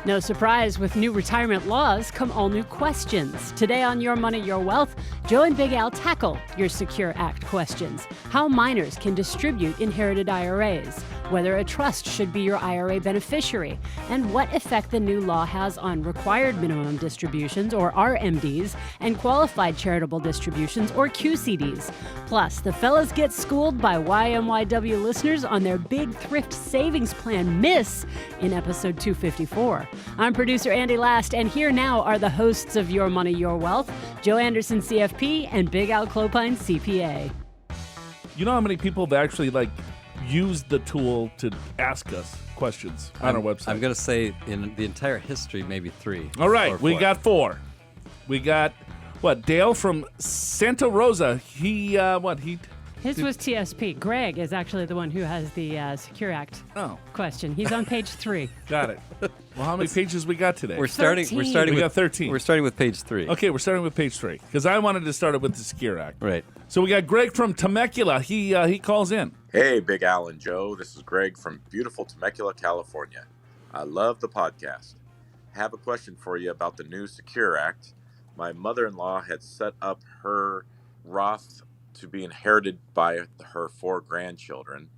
No surprise, with new retirement laws come all new questions. Today on Your Money, Your Wealth, Joe and Big Al tackle your Secure Act questions. How minors can distribute inherited IRAs, whether a trust should be your IRA beneficiary, and what effect the new law has on required minimum distributions, or RMDs, and qualified charitable distributions, or QCDs. Plus, the fellas get schooled by YMYW listeners on their big thrift savings plan miss in episode 254. I'm producer Andy Last, and here now are the hosts of Your Money, Your Wealth, Joe Anderson, CFP, and Big Al Clopine, CPA. You know how many people have actually, used the tool to ask us questions on our website? I'm going to say in the entire history, maybe 3. All right, we got 4. We got, Dale from Santa Rosa. His was TSP. Greg is actually the one who has the Secure Act question. He's on page 3. Got it. Well, how many pages we got today? We got 13. We're starting with page 3. Okay, we're starting with page 3 because I wanted to start it with the Secure Act. Right. So we got Greg from Temecula. He calls in. Hey, Big Al and Joe. This is Greg from beautiful Temecula, California. I love the podcast. Have a question for you about the new Secure Act. My mother-in-law had set up her Roth to be inherited by her 4 grandchildren.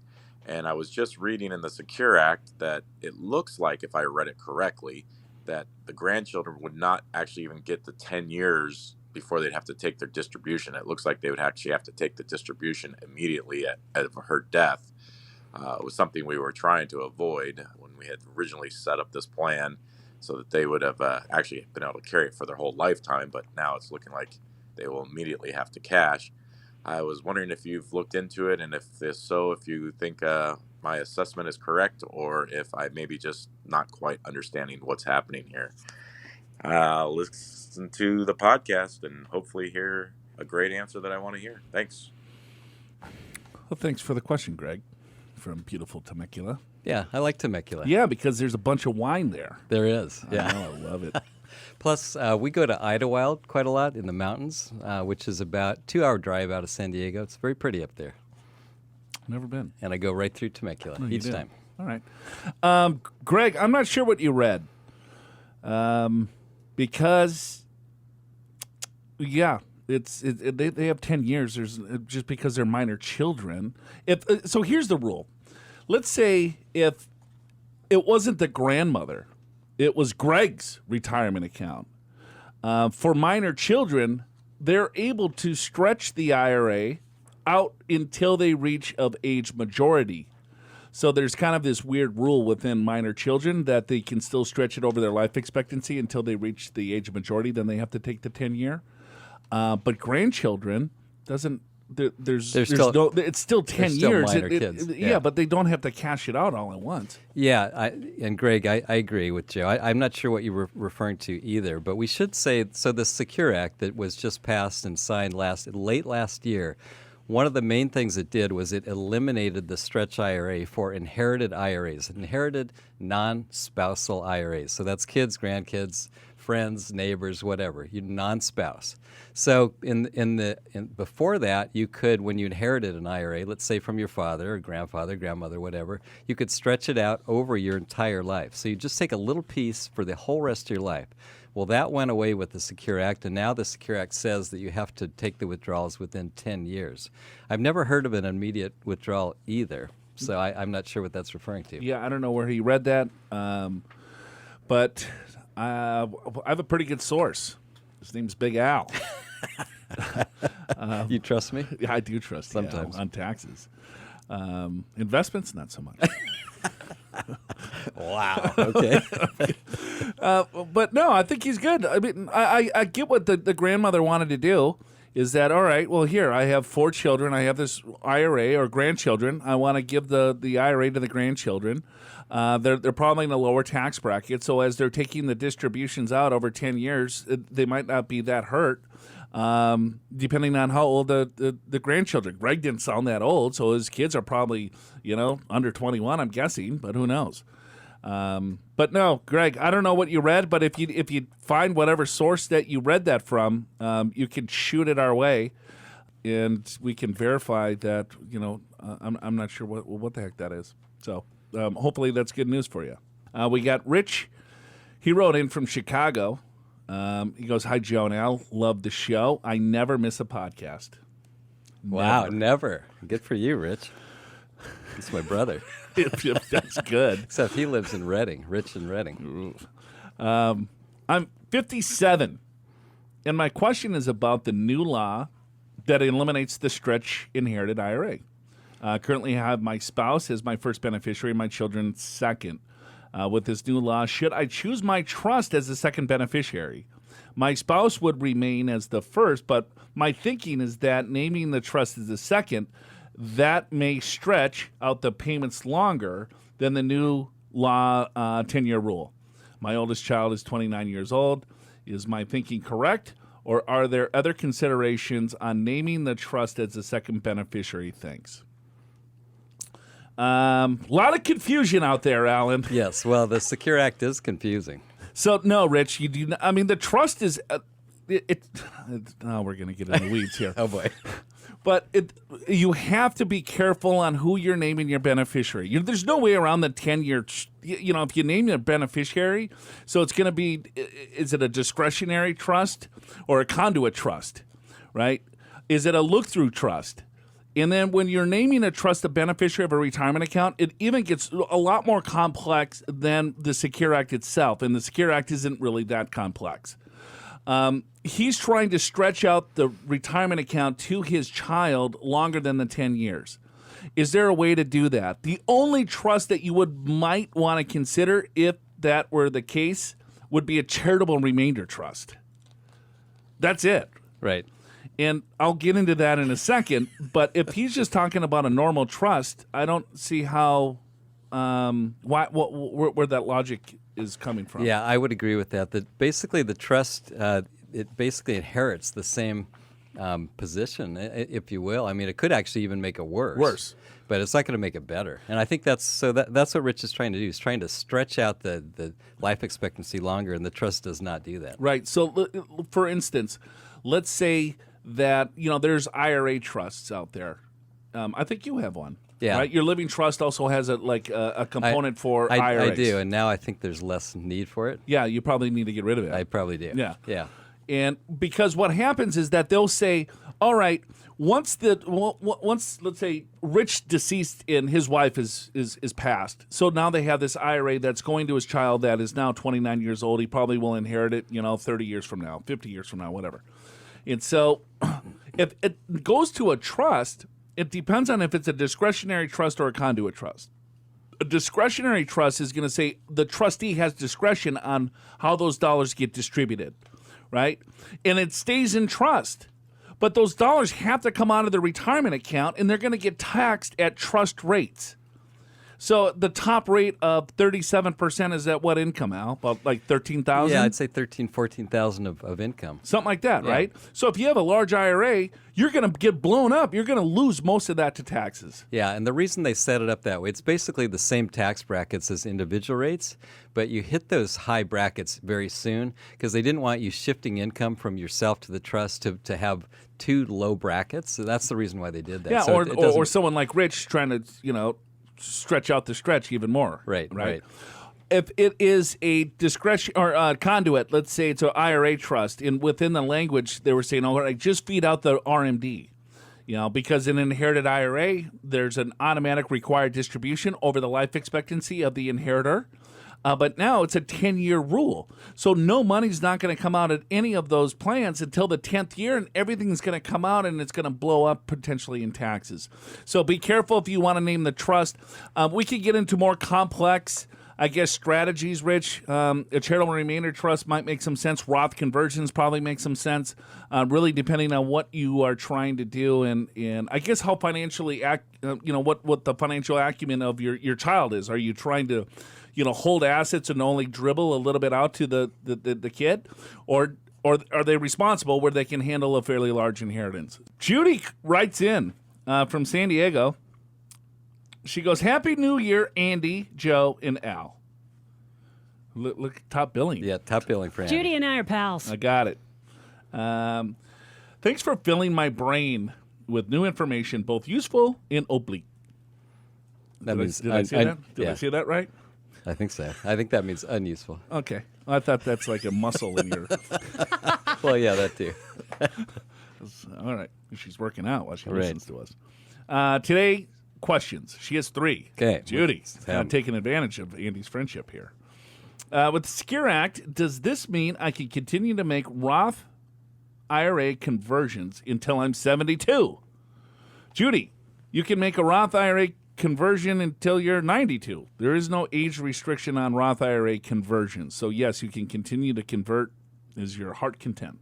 And I was just reading in the Secure Act that it looks like, if I read it correctly, that the grandchildren would not actually even get the 10 years before they'd have to take their distribution. It looks like they would actually have to take the distribution immediately at her death. It was something we were trying to avoid when we had originally set up this plan, so that they would have actually been able to carry it for their whole lifetime. But now it's looking like they will immediately have to cash. I was wondering if you've looked into it, and if you think my assessment is correct, or if I maybe just not quite understanding what's happening here. Listen to the podcast and hopefully hear a great answer that I want to hear. Thanks. Well, thanks for the question, Greg, from beautiful Temecula. Yeah, I like Temecula. Yeah, because there's a bunch of wine there. There is. Yeah, I love it. Plus, we go to Idlewild quite a lot in the mountains, which is about a 2-hour drive out of San Diego. It's very pretty up there. Never been. And I go right through Temecula each time. All right. Greg, I'm not sure what you read. Because, they have 10 years. There's just because they're minor children. So here's the rule. Let's say if it wasn't the grandmother, it was Greg's retirement account. For minor children, they're able to stretch the IRA out until they reach of age majority. So there's kind of this weird rule within minor children that they can still stretch it over their life expectancy until they reach the age of majority. Then they have to take the 10-year. But grandchildren doesn't. It's still 10 years. Minor kids. Yeah, but they don't have to cash it out all at once. Yeah, and Greg, I agree with Joe. I'm not sure what you were referring to either, but we should say, so the Secure Act that was just passed and signed late last year, one of the main things it did was it eliminated the stretch IRA for inherited IRAs, inherited non-spousal IRAs. So that's kids, grandkids, friends, neighbors, whatever, non-spouse. So before that, you could, when you inherited an IRA, let's say from your father or grandfather, grandmother, whatever, you could stretch it out over your entire life. So you just take a little piece for the whole rest of your life. Well, that went away with the Secure Act, and now the Secure Act says that you have to take the withdrawals within 10 years. I've never heard of an immediate withdrawal either, so I'm not sure what that's referring to. Yeah, I don't know where he read that, but I have a pretty good source. His name's Big Al. You trust me? Yeah, I do trust sometimes on taxes. Investments, not so much. Wow. Okay. But no, I think he's good. I mean, I get what the grandmother wanted to do. Is that all right? Well, here I have 4 children. I have this IRA or grandchildren. I want to give the IRA to the grandchildren. They're probably in a lower tax bracket, so as they're taking the distributions out over 10 years, they might not be that hurt, depending on how old the grandchildren. Greg didn't sound that old, so his kids are probably under 21, I'm guessing, but who knows? But no, Greg, I don't know what you read, but if you find whatever source that you read that from, you can shoot it our way, and we can verify that. I'm not sure what the heck that is. So hopefully that's good news for you. We got Rich. He wrote in from Chicago. He goes, "Hi, Joe and Al. Love the show. I never miss a podcast." Wow, never. Good for you, Rich. He's my brother. That's good. Except he lives in Reading, Rich in Reading. I'm 57, and my question is about the new law that eliminates the stretch inherited IRA. Currently, I have my spouse as my first beneficiary, my children second. With this new law, should I choose my trust as the second beneficiary? My spouse would remain as the first, but my thinking is that naming the trust as the second, that may stretch out the payments longer than the new law 10-year rule. My oldest child is 29 years old. Is my thinking correct, or are there other considerations on naming the trust as the second beneficiary? Thanks. A lot of confusion out there, Alan. Yes, well, the Secure Act is confusing. So, no, Rich, you do not, I mean, the trust is, we're going to get in the weeds here. Oh, boy. But you have to be careful on who you're naming your beneficiary. There's no way around the 10-year, if you name your beneficiary, so it's going to be, is it a discretionary trust or a conduit trust, right? Is it a look-through trust? And then when you're naming a trust a beneficiary of a retirement account, it even gets a lot more complex than the Secure Act itself. And the Secure Act isn't really that complex. He's trying to stretch out the retirement account to his child longer than the 10 years. Is there a way to do that? The only trust that you might want to consider, if that were the case, would be a charitable remainder trust. That's it. Right. And I'll get into that in a second. But if he's just talking about a normal trust, I don't see how where that logic is coming from. Yeah, I would agree with that. That basically the trust it basically inherits the same position, if you will. I mean, it could actually even make it worse. But it's not going to make it better. And I think that's what Rich is trying to do. He's trying to stretch out the life expectancy longer, and the trust does not do that. Right. So, for instance, let's say that there's IRA trusts out there. I think you have one. Yeah. Right? Your living trust also has a component for IRAs. I do, and now I think there's less need for it. Yeah, you probably need to get rid of it. I probably do. Yeah. And because what happens is that they'll say, all right, once let's say Rich deceased and his wife is passed, so now they have this IRA that's going to his child that is now 29 years old. He probably will inherit it, 30 years from now, 50 years from now, whatever. And so if it goes to a trust, it depends on if it's a discretionary trust or a conduit trust. A discretionary trust is going to say the trustee has discretion on how those dollars get distributed, right? And it stays in trust. But those dollars have to come out of the retirement account, and they're going to get taxed at trust rates. So the top rate of 37% is at what income, Al? About like $13,000? Yeah, I'd say $13,000, $14,000 of income. Something like that, right? So if you have a large IRA, you're going to get blown up. You're going to lose most of that to taxes. Yeah, and the reason they set it up that way, it's basically the same tax brackets as individual rates, but you hit those high brackets very soon because they didn't want you shifting income from yourself to the trust to have too low brackets. So that's the reason why they did that. Yeah, so or someone like Rich trying to, stretch out the stretch even more. Right. If it is a discretion or a conduit, let's say it's an IRA trust, and within the language they were saying, all right, just feed out the RMD. Because in an inherited IRA, there's an automatic required distribution over the life expectancy of the inheritor. But now it's a 10-year rule. So no money's not going to come out of any of those plans until the 10th year, and everything's going to come out, and it's going to blow up potentially in taxes. So be careful if you want to name the trust. We could get into more complex, strategies, Rich. A charitable remainder trust might make some sense. Roth conversions probably make some sense, really depending on what you are trying to do and I guess how financially, what the financial acumen of your child is. Are you trying to hold assets and only dribble a little bit out to the kid? Or are they responsible where they can handle a fairly large inheritance? Judy writes in from San Diego. She goes, Happy New Year, Andy, Joe, and Al. Look, top billing. Yeah, top billing for Andy. Judy and I are pals. I got it. Thanks for filling my brain with new information, both useful and oblique. Did I say that? Did I say that right? I think so. I think that means unuseful. Okay. I thought that's like a muscle in your... Well, yeah, that too. All right. She's working out while she Right. listens to us. Today, questions. She has 3. Okay. Judy, Let's have 'em. taking advantage of Andy's friendship here. With the Secure Act, does this mean I can continue to make Roth IRA conversions until I'm 72? Judy, you can make a Roth IRA conversion until you're 92. There is no age restriction on Roth IRA conversions. So, yes, you can continue to convert as your heart content.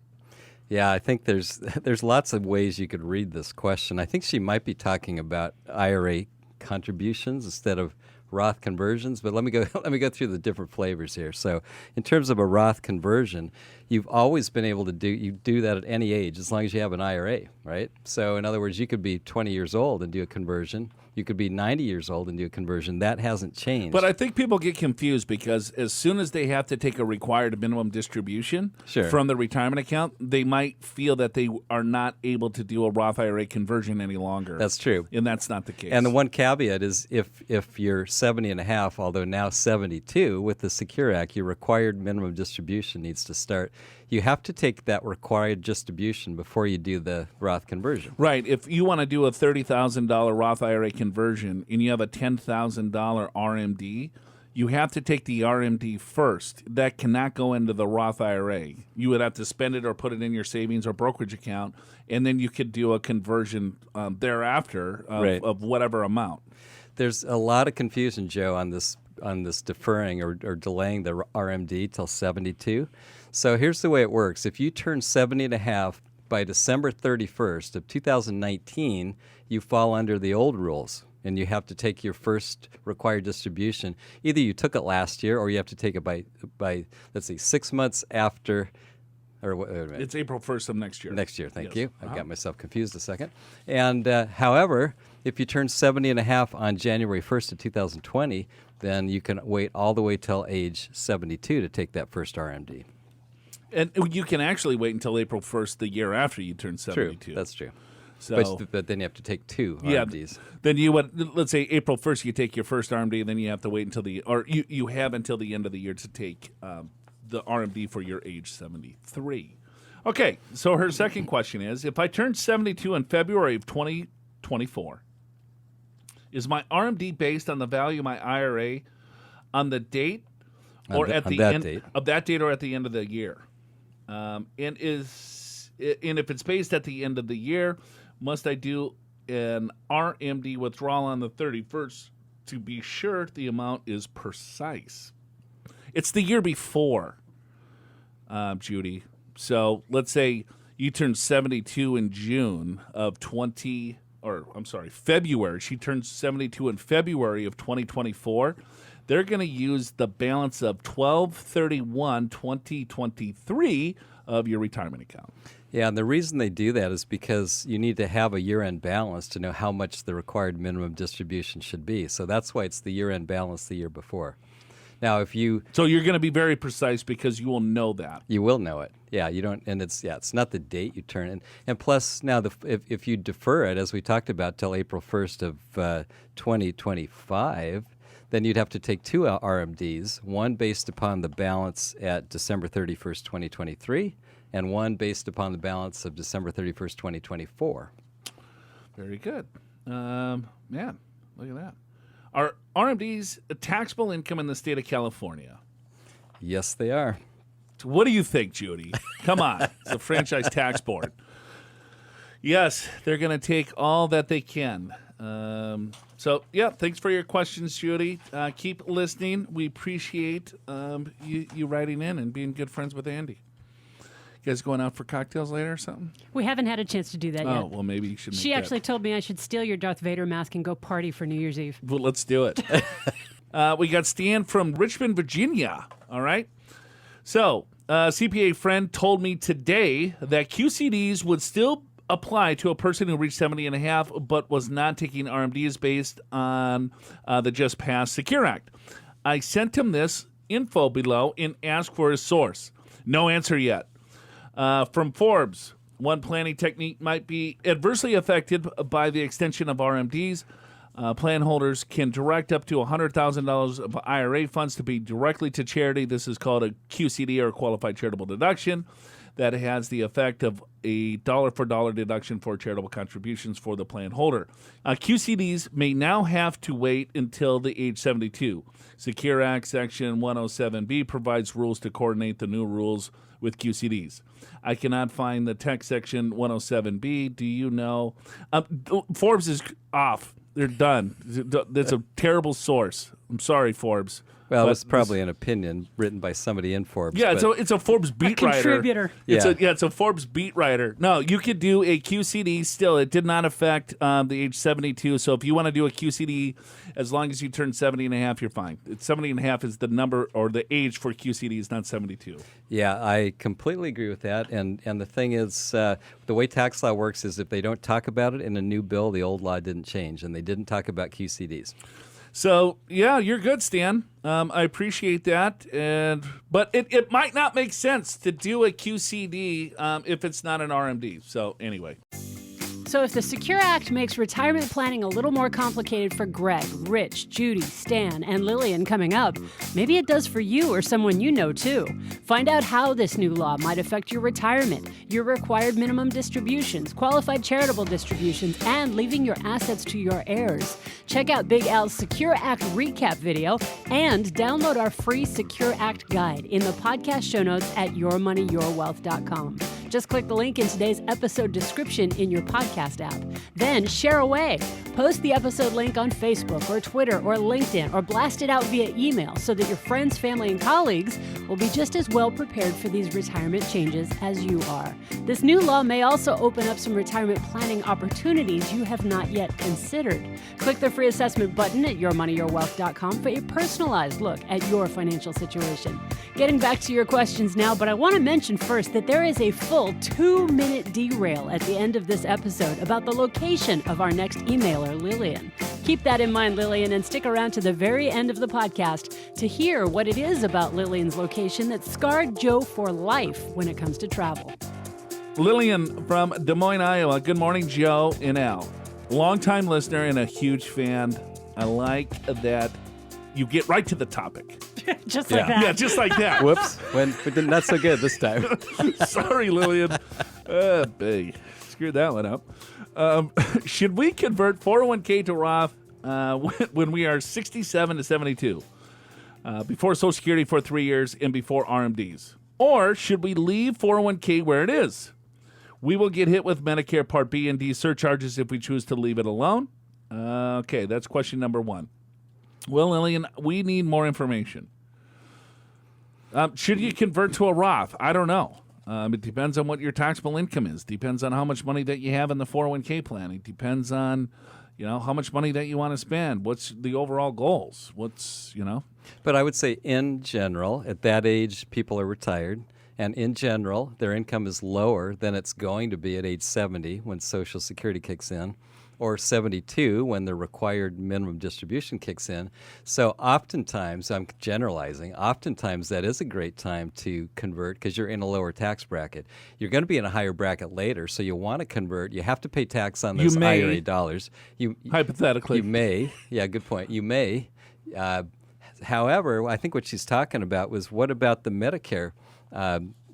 Yeah, I think there's lots of ways you could read this question. I think she might be talking about IRA contributions instead of Roth conversions, but let me go through the different flavors here. So, in terms of a Roth conversion, you've always been able to do that at any age as long as you have an IRA, right? So, in other words, you could be 20 years old and do a conversion. You could be 90 years old and do a conversion. That hasn't changed. But I think people get confused because as soon as they have to take a required minimum distribution Sure. from the retirement account, they might feel that they are not able to do a Roth IRA conversion any longer. That's true. And that's not the case. And the one caveat is if you're 70 and a half, although now 72, with the Secure Act, your required minimum distribution needs to start. You have to take that required distribution before you do the Roth conversion. Right. If you want to do a $30,000 Roth IRA conversion and you have a $10,000 RMD, you have to take the RMD first. That cannot go into the Roth IRA. You would have to spend it or put it in your savings or brokerage account, and then you could do a conversion thereafter of whatever amount. There's a lot of confusion, Joe, on this deferring or delaying the RMD till 72. So here's the way it works. If you turn 70 and a half by December 31st of 2019, you fall under the old rules, and you have to take your first required distribution. Either you took it last year or you have to take it by let's see, 6 months after. Or wait a minute. It's April 1st of next year. Next year, thank Yes. you. I got myself confused a second. And however, if you turn 70 and a half on January 1st of 2020, then you can wait all the way till age 72 to take that first RMD. And you can actually wait until April 1st the year after you turn 72. True, that's true. So, But then you have to take 2 yeah, RMDs. then you would, let's say April 1st you take your first RMD, and then you have to wait until you have until the end of the year to take the RMD for your age 73. Okay, so her second question is, if I turn 72 in February of 2024, is my RMD based on the value of my IRA on the date or at the end of that date or at the end of the year? And if it's based at the end of the year, must I do an RMD withdrawal on the 31st to be sure the amount is precise? It's the year before, Judy. So let's say you turned 72 in February. She turns 72 in February of 2024. They're going to use the balance of 12/31/2023 of your retirement account. Yeah, and the reason they do that is because you need to have a year-end balance to know how much the required minimum distribution should be. So that's why it's the year-end balance the year before. Now, if you... So you're going to be very precise because you will know that. You will know it. Yeah, you don't, and it's not the date you turn in. And plus, now if you defer it, as we talked about, till April 1st of 2025, then you'd have to take 2 RMDs, one based upon the balance at December 31st, 2023, and one based upon the balance of December 31st, 2024. Very good. Man, look at that. Are RMDs a taxable income in the state of California? Yes, they are. What do you think, Judy? Come on. It's the Franchise Tax Board. Yes, they're going to take all that they can. Thanks for your questions, Judy. Keep listening. We appreciate you writing in and being good friends with Andy. You guys going out for cocktails later or something? We haven't had a chance to do that yet. Oh, well, maybe you should make She actually told me I should steal your Darth Vader mask and go party for New Year's Eve. Well, let's do it. We got Stan from Richmond, Virginia. All right. So, a CPA friend told me today that QCDs would still apply to a person who reached 70 and a half but was not taking RMDs based on the just passed Secure Act. I sent him this info below and asked for his source. No answer yet. From Forbes, one planning technique might be adversely affected by the extension of RMDs. Plan holders can direct up to $100,000 of IRA funds to be directly to charity. This is called a QCD, or qualified charitable deduction, that has the effect of a dollar-for-dollar deduction for charitable contributions for the plan holder. QCDs may now have to wait until the age 72. Secure Act Section 107B provides rules to coordinate the new rules with QCDs. I cannot find the text section 107B. Do you know? Forbes is off. They're done. That's a terrible source. I'm sorry, Forbes. Well, it's probably an opinion written by somebody in Forbes. Yeah, it's a Forbes beat writer. Contributor. It's a Forbes beat writer. No, you could do a QCD still. It did not affect the age 72. So if you want to do a QCD, as long as you turn 70 and a half, you're fine. 70 and a half is the number or the age for QCDs, not 72. Yeah, I completely agree with that. And the thing is, the way tax law works is if they don't talk about it in a new bill, the old law didn't change, and they didn't talk about QCDs. So, yeah, you're good, Stan. I appreciate that. But it might not make sense to do a QCD if it's not an RMD. So, anyway. So if the Secure Act makes retirement planning a little more complicated for Greg, Rich, Judy, Stan, and Lillian coming up, maybe it does for you or someone you know too. Find out how this new law might affect your retirement, your required minimum distributions, qualified charitable distributions, and leaving your assets to your heirs. Check out Big Al's Secure Act recap video and download our free Secure Act guide in the podcast show notes at yourmoneyyourwealth.com. Just click the link in today's episode description in your podcast app. Then share away. Post the episode link on Facebook or Twitter or LinkedIn, or blast it out via email so that your friends, family, and colleagues will be just as well prepared for these retirement changes as you are. This new law may also open up some retirement planning opportunities you have not yet considered. Click the free assessment button at yourmoneyyourwealth.com for a personalized look at your financial situation. Getting back to your questions now, but I want to mention first that there is a full 2-minute derail at the end of this episode about the location of our next emailer, Lillian. Keep that in mind, Lillian, and stick around to the very end of the podcast to hear what it is about Lillian's location that scarred Joe for life when it comes to travel. Lillian from Des Moines, Iowa. Good morning, Joe and Al. Longtime listener and a huge fan. I like that you get right to the topic. Just like that. Yeah, just like that. Whoops. Not so good this time. Sorry, Lillian. Screwed that one up. Should we convert 401k to Roth when we are 67 to 72, before Social Security for 3 years and before RMDs? Or should we leave 401k where it is? We will get hit with Medicare Part B and D surcharges if we choose to leave it alone. Okay, that's question number one. Well, Lillian, we need more information. Should you convert to a Roth? I don't know. It depends on what your taxable income is. Depends on how much money that you have in the 401k plan. It depends on, how much money that you want to spend. What's the overall goals? But I would say in general, at that age, people are retired. And in general, their income is lower than it's going to be at age 70 when Social Security kicks in, or 72 when the required minimum distribution kicks in. So oftentimes, I'm generalizing, oftentimes that is a great time to convert because you're in a lower tax bracket. You're going to be in a higher bracket later, so you want to convert. You have to pay tax on those IRA dollars. Hypothetically. You may. Yeah, good point. You may. However, I think what she's talking about was what about the Medicare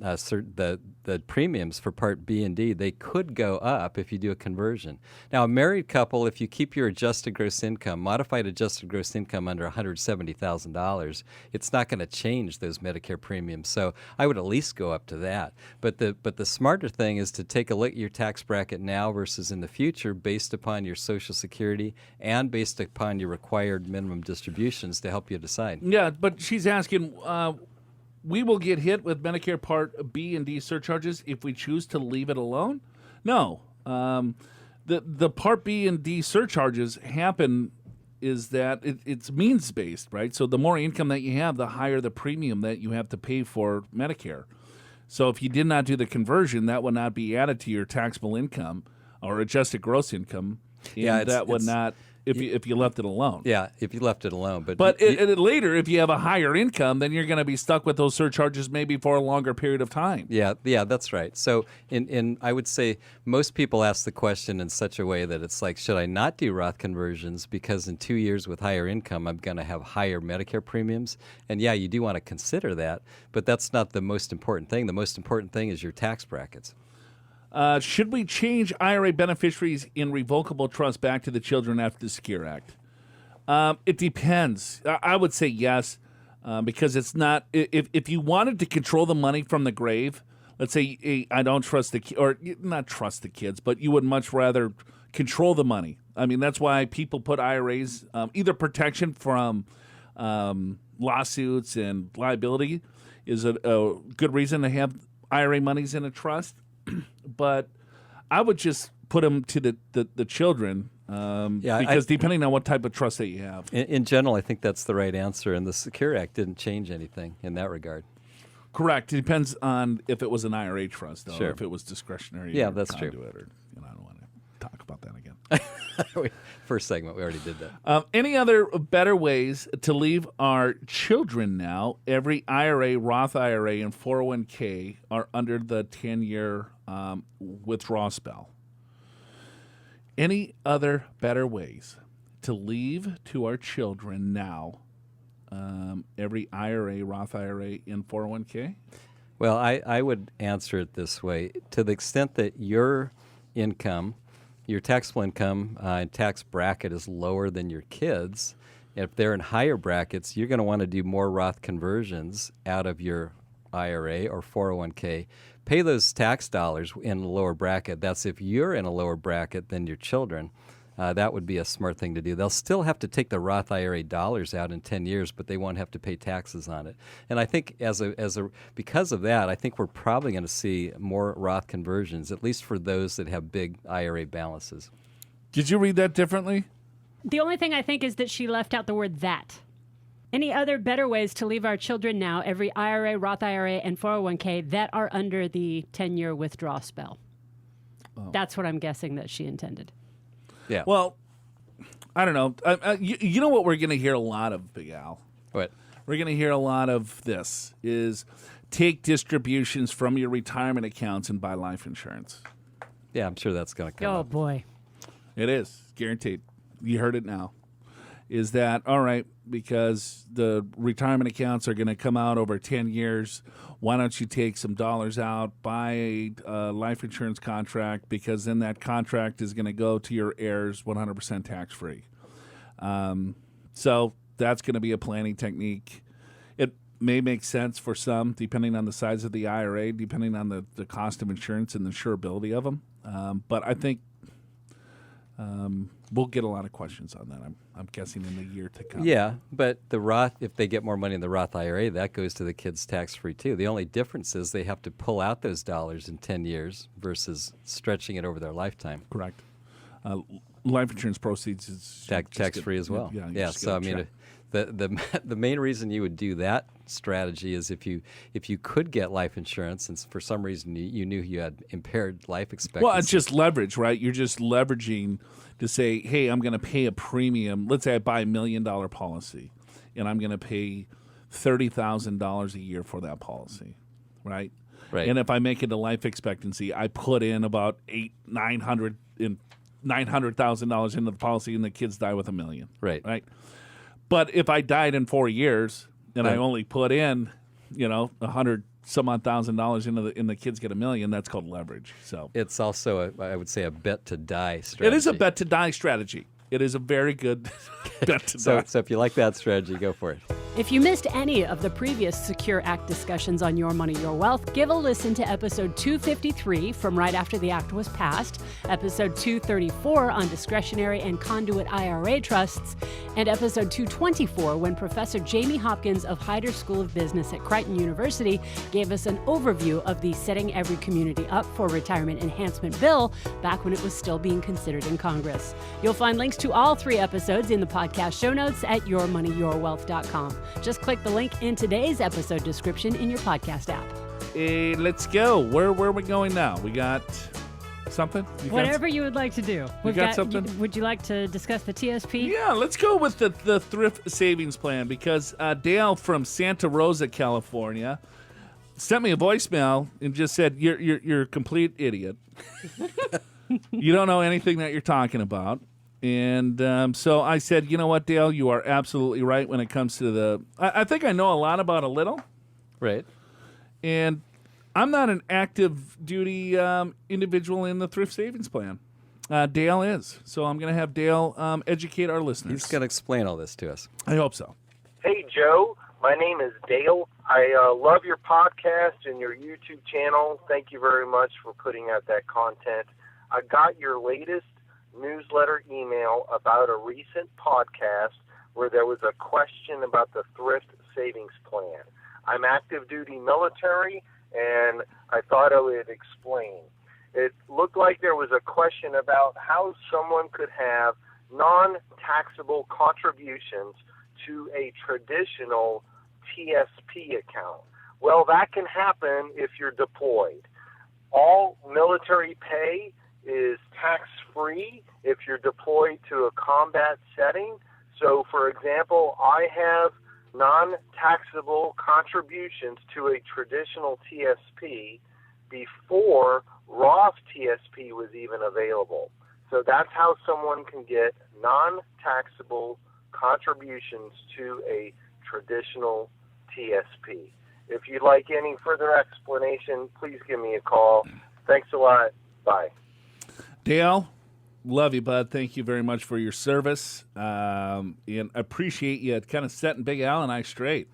the premiums for Part B and D, they could go up if you do a conversion. Now, a married couple, if you keep your adjusted gross income, modified adjusted gross income under $170,000, it's not going to change those Medicare premiums. So I would at least go up to that. But the smarter thing is to take a look at your tax bracket now versus in the future based upon your Social Security and based upon your required minimum distributions to help you decide. Yeah, but she's asking... we will get hit with Medicare Part B and D surcharges if we choose to leave it alone? No. The Part B and D surcharges happen is that it's means-based, right? So the more income that you have, the higher the premium that you have to pay for Medicare. So if you did not do the conversion, that would not be added to your taxable income or adjusted gross income. And that would not if you left it alone. Yeah, if you left it alone. But later, if you have a higher income, then you're going to be stuck with those surcharges maybe for a longer period of time. Yeah, that's right. So I would say most people ask the question in such a way that it's like, should I not do Roth conversions because in 2 years with higher income, I'm going to have higher Medicare premiums? And yeah, you do want to consider that, but that's not the most important thing. The most important thing is your tax brackets. Should we change IRA beneficiaries in revocable trust back to the children after the Secure Act? It depends. I would say yes, because it's not. If you wanted to control the money from the grave, let's say, hey, I don't trust or not trust the kids, but you would much rather control the money. I mean, that's why people put IRAs, either protection from lawsuits and liability is a good reason to have IRA monies in a trust. But I would just put them to the children because depending on what type of trust that you have. In general, I think that's the right answer, and the Secure Act didn't change anything in that regard. Correct. It depends on if it was an IRA trust, though, Sure. if it was discretionary. Yeah, or that's true. conduit or, I don't want to talk about that again. First segment, we already did that. Any other better ways to leave our children now? Every IRA, Roth IRA, and 401k are under the 10-year withdrawal spell. Any other better ways to leave to our children now? Every IRA, Roth IRA, and 401k? Well, I would answer it this way. To the extent that your income, your taxable income and tax bracket is lower than your kids, if they're in higher brackets, you're going to want to do more Roth conversions out of your IRA or 401k. Pay those tax dollars in a lower bracket. That's if you're in a lower bracket than your children. That would be a smart thing to do. They'll still have to take the Roth IRA dollars out in 10 years, but they won't have to pay taxes on it. And I think because of that, I think we're probably going to see more Roth conversions, at least for those that have big IRA balances. Did you read that differently? The only thing I think is that she left out the word that. Any other better ways to leave our children now, every IRA, Roth IRA, and 401k that are under the 10-year withdrawal spell? Oh. That's what I'm guessing that she intended. Yeah. Well, I don't know. You know what we're going to hear a lot of, Big Al? What? We're going to hear a lot of this is take distributions from your retirement accounts and buy life insurance. Yeah, I'm sure that's going to come Oh, up. boy. It is. Guaranteed. You heard it now. Is that, all right, because the retirement accounts are going to come out over 10 years, why don't you take some dollars out, buy a life insurance contract, because then that contract is going to go to your heirs 100% tax-free. So that's going to be a planning technique. It may make sense for some, depending on the size of the IRA, depending on the cost of insurance and the insurability of them. But I think we'll get a lot of questions on that, I'm guessing, in the year to come. Yeah, but the Roth, if they get more money in the Roth IRA, that goes to the kids tax-free too. The only difference is they have to pull out those dollars in 10 years versus stretching it over their lifetime. Correct. Life insurance proceeds is tax-free as well. Yeah, so I mean, the main reason you would do that strategy is if you could get life insurance and for some reason you knew you had impaired life expectancy. Well, it's just leverage, right? You're just leveraging to say, hey, I'm going to pay a premium. Let's say I buy $1 million policy, and I'm going to pay $30,000 a year for that policy, right? Right. And if I make it a life expectancy, I put in about $900,000 into the policy, and the kids die with $1 million. Right. Right. But if I died in 4 years and Right. I only put in, $100,000 into the kids get $1 million, that's called leverage. So it's also I would say a bet to die strategy. it is a bet to die strategy. It is a very good bet to die. So if you like that strategy, go for it. If you missed any of the previous Secure Act discussions on Your Money, Your Wealth, give a listen to episode 253 from right after the act was passed, episode 234 on discretionary and conduit IRA trusts, and episode 224 when Professor Jamie Hopkins of Hyder School of Business at Creighton University gave us an overview of the Setting Every Community Up for Retirement Enhancement bill back when it was still being considered in Congress. You'll find links to all 3 episodes in the podcast show notes at yourmoneyyourwealth.com. Just click the link in today's episode description in your podcast app. Let's go. Where are we going now? We got something? Whatever you would like to do. You got something? Would you like to discuss the TSP? Yeah, let's go with the Thrift Savings Plan because Dale from Santa Rosa, California, sent me a voicemail and just said, "You're a complete idiot. You don't know anything that you're talking about." And so I said, "You know what, Dale? You are absolutely right when it comes to the. I think I know a lot about a little, Right. and I'm not an active duty individual in the Thrift Savings Plan. Dale is. So I'm going to have Dale educate our listeners. He's going to explain all this to us. I hope so. Hey, Joe. My name is Dale. I love your podcast and your YouTube channel. Thank you very much for putting out that content. I got your latest newsletter email about a recent podcast where there was a question about the Thrift Savings Plan. I'm active duty military, and I thought I would explain. It looked like there was a question about how someone could have non-taxable contributions to a traditional TSP account. Well, that can happen if you're deployed. All military pay is tax-free if you're deployed to a combat setting. So, for example, I have non-taxable contributions to a traditional TSP before Roth TSP was even available. So that's how someone can get non-taxable contributions to a traditional TSP. If you'd like any further explanation, please give me a call. Thanks a lot. Bye. Dale, love you, bud. Thank you very much for your service. And appreciate you kind of setting Big Al and I straight.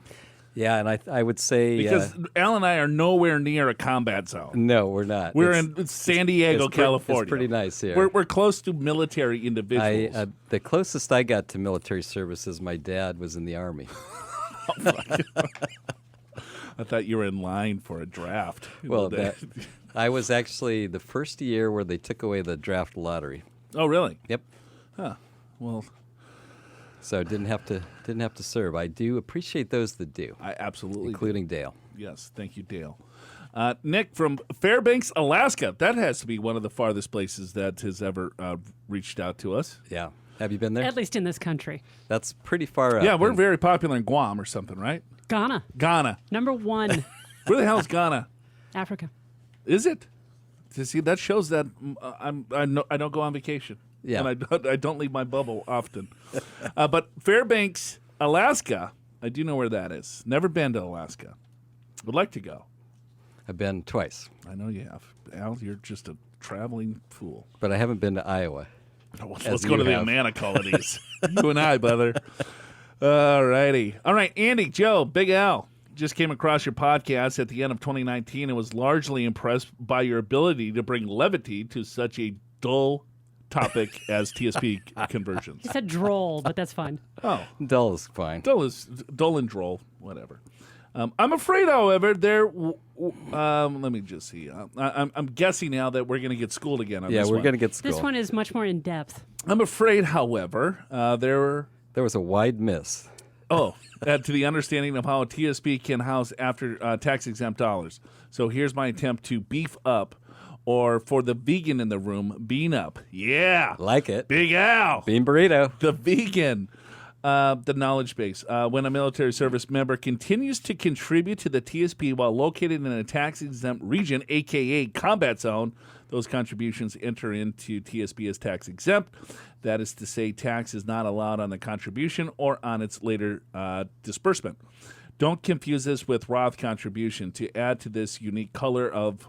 Yeah, and I would say... Because Al and I are nowhere near a combat zone. No, we're not. We're in San Diego, California. It's pretty nice here. We're close to military individuals. The closest I got to military service is my dad was in the Army. I thought you were in line for a draft. Well, I was actually the first year where they took away the draft lottery. Oh, really? Yep. Huh. Well, so didn't have to serve. I do appreciate those that do. I absolutely including do. Dale. Yes, thank you, Dale. Nick from Fairbanks, Alaska. That has to be one of the farthest places that has ever reached out to us. Yeah. Have you been there? At least in this country. That's pretty far up. Yeah, we're very popular in Guam or something, right? Ghana. Number 1. Where the hell is Ghana? Africa. Is it? See, that shows that I don't go on vacation. Yeah. And I don't leave my bubble often. But Fairbanks, Alaska, I do know where that is. Never been to Alaska. Would like to go. I've been twice. I know you have. Al, you're just a traveling fool. But I haven't been to Iowa. Let's go to the Amana colonies. You and I, brother. All righty. All right, Andy, Joe, Big Al. Just came across your podcast at the end of 2019 and was largely impressed by your ability to bring levity to such a dull topic as TSP conversions. You said droll, but that's fine. Oh. Dull is fine. Dull and droll, whatever. I'm afraid, however, let me just see. I'm guessing now that we're going to get schooled again on this one. Yeah, we're going to get schooled. This one is much more in depth. I'm afraid, however, there was a wide miss. Oh, to the understanding of how a TSP can house after tax-exempt dollars. So here's my attempt to beef up, or for the vegan in the room, bean up. Yeah. Like it. Big Al. Bean burrito. The vegan. The knowledge base. When a military service member continues to contribute to the TSP while located in a tax-exempt region, a.k.a. combat zone, those contributions enter into TSP as tax-exempt. That is to say, tax is not allowed on the contribution or on its later disbursement. Don't confuse this with Roth contribution. To add to this unique color of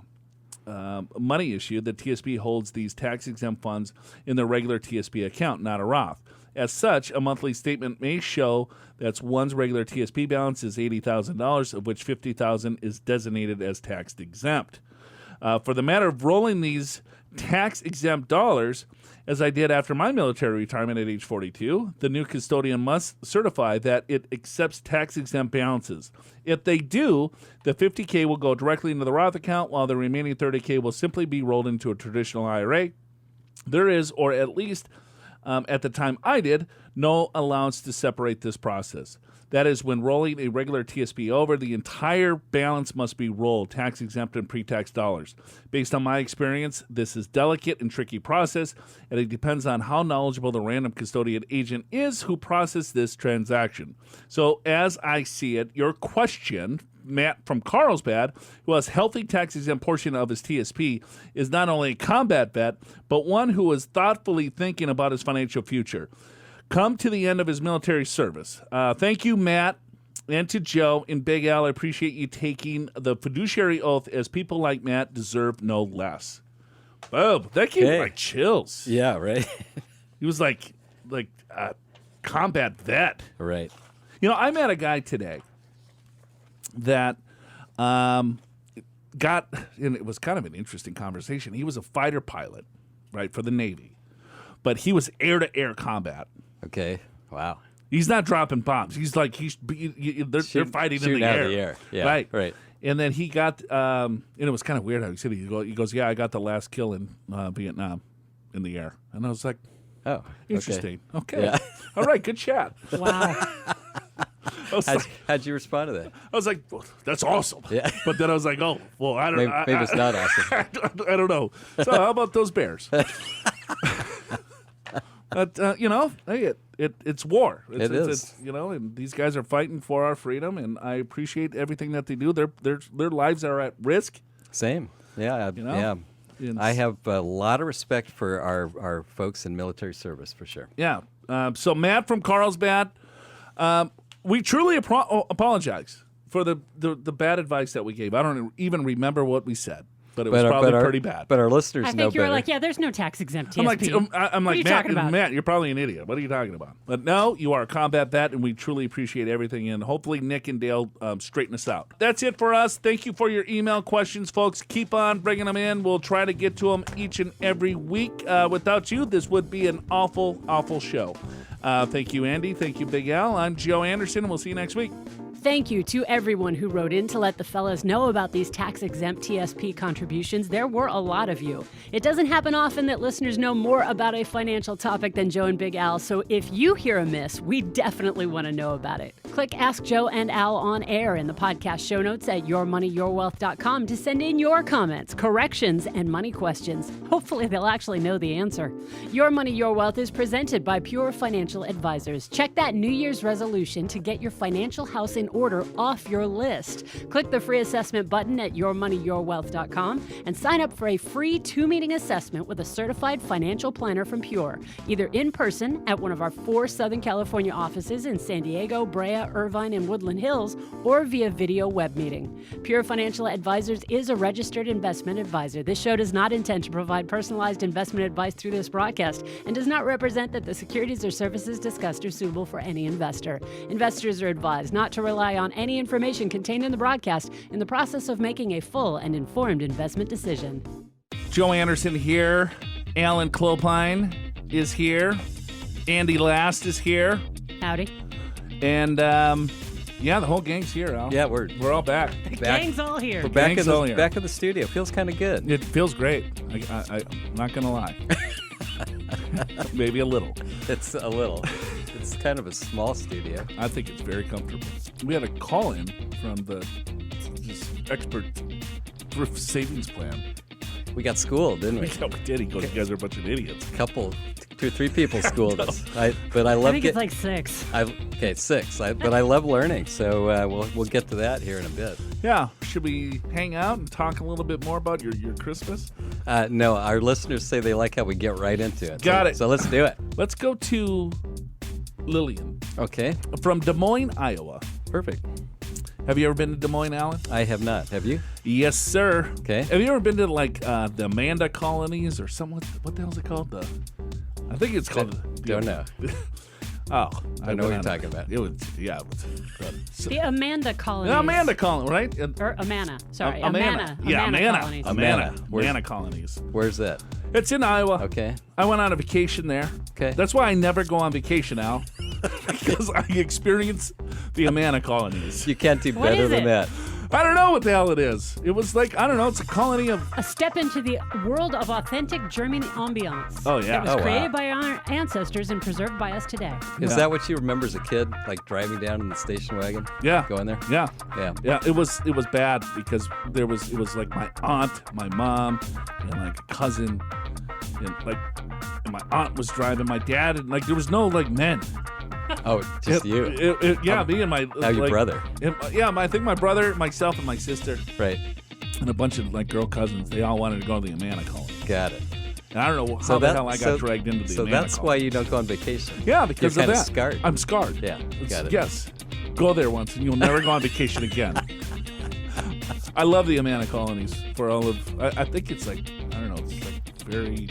money issue, the TSP holds these tax-exempt funds in the regular TSP account, not a Roth. As such, a monthly statement may show that one's regular TSP balance is $80,000, of which $50,000 is designated as tax-exempt. For the matter of rolling these tax-exempt dollars, as I did after my military retirement at age 42, the new custodian must certify that it accepts tax-exempt balances. If they do, the $50K will go directly into the Roth account, while the remaining $30K will simply be rolled into a traditional IRA. There is, or at least at the time I did, no allowance to separate this process. That is, when rolling a regular TSP over, the entire balance must be rolled, tax-exempt and pre-tax dollars. Based on my experience, this is a delicate and tricky process, and it depends on how knowledgeable the random custodian agent is who processes this transaction. So as I see it, your question, Matt from Carlsbad, who has healthy tax-exempt portion of his TSP, is not only a combat vet, but one who is thoughtfully thinking about his financial future. Come to the end of his military service. Thank you, Matt, and to Joe and Big Al. I appreciate you taking the fiduciary oath, as people like Matt deserve no less. Boom. That gave me like chills. Yeah, right. He was like a combat vet. Right. You know, I met a guy today that and it was kind of an interesting conversation. He was a fighter pilot, right, for the Navy, but he was air-to-air combat. Okay. Wow. He's not dropping bombs. He's like they're fighting in the out air. of the air. Yeah. Right. Right. And then he got and it was kind of weird how he said he goes, yeah, I got the last kill in Vietnam in the air, and I was like, oh, interesting. Okay. Yeah. All right. Good chat. Wow. How'd you respond to that? I was like, well, that's awesome. Yeah. But then I was like, oh, well, I don't know. Maybe it's not awesome. I don't know. So how about those bears? But, you know, hey, it's war. It's, you know, and these guys are fighting for our freedom, and I appreciate everything that they do. Their lives are at risk. Same. Yeah. You know? Yeah. I have a lot of respect for our folks in military service, for sure. Yeah. So Matt from Carlsbad, we truly apologize for the bad advice that we gave. I don't even remember what we said, but it was probably pretty bad. But our listeners I know think you were better. like, yeah, there's no tax-exempt TSP. I'm like, what are you talking about? Matt, you're probably an idiot. What are you talking about? But no, you are a combat vet, and we truly appreciate everything. And hopefully Nick and Dale straighten us out. That's it for us. Thank you for your email questions, folks. Keep on bringing them in. We'll try to get to them each and every week. Without you, this would be an awful, awful show. Thank you, Andy. Thank you, Big Al. I'm Joe Anderson, and we'll see you next week. Thank you to everyone who wrote in to let the fellas know about these tax-exempt TSP contributions. There were a lot of you. It doesn't happen often that listeners know more about a financial topic than Joe and Big Al, so if you hear a miss, we definitely want to know about it. Click Ask Joe and Al on air in the podcast show notes at yourmoneyyourwealth.com to send in your comments, corrections, and money questions. Hopefully they'll actually know the answer. Your Money, Your Wealth is presented by Pure Financial Advisors. Check that New Year's resolution to get your financial house in order off your list. Click the free assessment button at yourmoneyyourwealth.com and sign up for a free 2-meeting assessment with a certified financial planner from Pure, either in person at one of our 4 Southern California offices in San Diego, Brea, Irvine, and Woodland Hills, or via video web meeting. Pure Financial Advisors is a registered investment advisor. This show does not intend to provide personalized investment advice through this broadcast and does not represent that the securities or services discussed are suitable for any investor. Investors are advised not to rely on any information contained in the broadcast in the process of making a full and informed investment decision. Joe Anderson here. Alan Clopine is here. Andy Last is here. Howdy. And yeah, the whole gang's here, Al. Yeah, we're all back. The gang's all here. We're back Gang's all here. back in the studio. Feels kind of good. It feels great. I'm not gonna lie. Maybe a little. It's a little. It's kind of a small studio. I think it's very comfortable. We had a call in from this expert thrift savings plan. We got schooled, didn't we? Yeah, we did. He goes, you guys are a bunch of idiots. Couple, 2 or 3 people schooled us. But I love. I think it's like 6. Okay, 6. But I love learning, so we'll get to that here in a bit. Yeah. Should we hang out and talk a little bit more about your Christmas? No, our listeners say they like how we get right into it. Got it. So let's do it. Let's go to Lillian. Okay. From Des Moines, Iowa. Perfect. Have you ever been to Des Moines, Alan? I have not. Have you? Yes, sir. Okay. Have you ever been to like the Amanda colonies or something? What the hell is it called? I think it's called. Don't know. Oh, I know what you're talking about. It was The Amanda colonies. the Amanda colony, right? Or Amana. Sorry, Amana. Yeah, Amana colonies. Amana colonies. Where's that? It's in Iowa. Okay. I went on a vacation there. Okay. That's why I never go on vacation, Al. Because I experience the Amana colonies. You can't do What better is than it? that. I don't know what the hell it is. It was like, I don't know, it's a colony of... A step into the world of authentic German ambiance. Oh, yeah. It was Oh, wow. created by our ancestors and preserved by us today. Is Yeah. that what you remember as a kid, like driving down in the station wagon? Yeah. Going there? Yeah. Yeah. Yeah, it was bad because it was like my aunt, my mom, and like a cousin, and my aunt was driving, my dad, and like there was no like men. Oh, just you. Me and my Now your brother. I think my brother, myself, and my sister, Right. and a bunch of like girl cousins. They all wanted to go to the Amana colony, Got it. and I don't know how the hell I got dragged into the So Amana that's colony. why you don't go on vacation. Yeah, because You're of kinda that. scarred. I'm scarred. Yeah, got it. Yes. Go there once and you'll never go on vacation again. I love the Amana colonies for all of... I think it's like... I don't know. It's like very...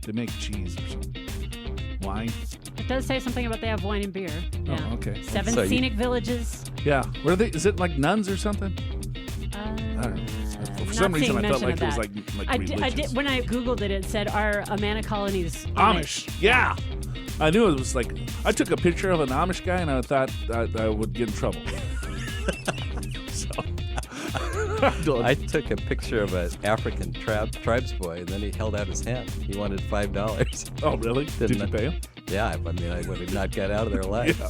They make cheese or something. Wine? It does say something about they have wine and beer. Yeah. Oh, okay. 7 So you- scenic villages. Yeah. Where are they? Is it like nuns or something? I don't know. For some reason, I felt like it was like I religious. did, when I Googled it, it said, are Amana colonies Amish. Yeah. I knew it was like... I took a picture of an Amish guy and I thought I would get in trouble. I took a picture of an African tribes boy, and then he held out his hand. He wanted $5. Oh, really? Did you pay him? Yeah, I mean, I would have not got out of there alive. Yeah.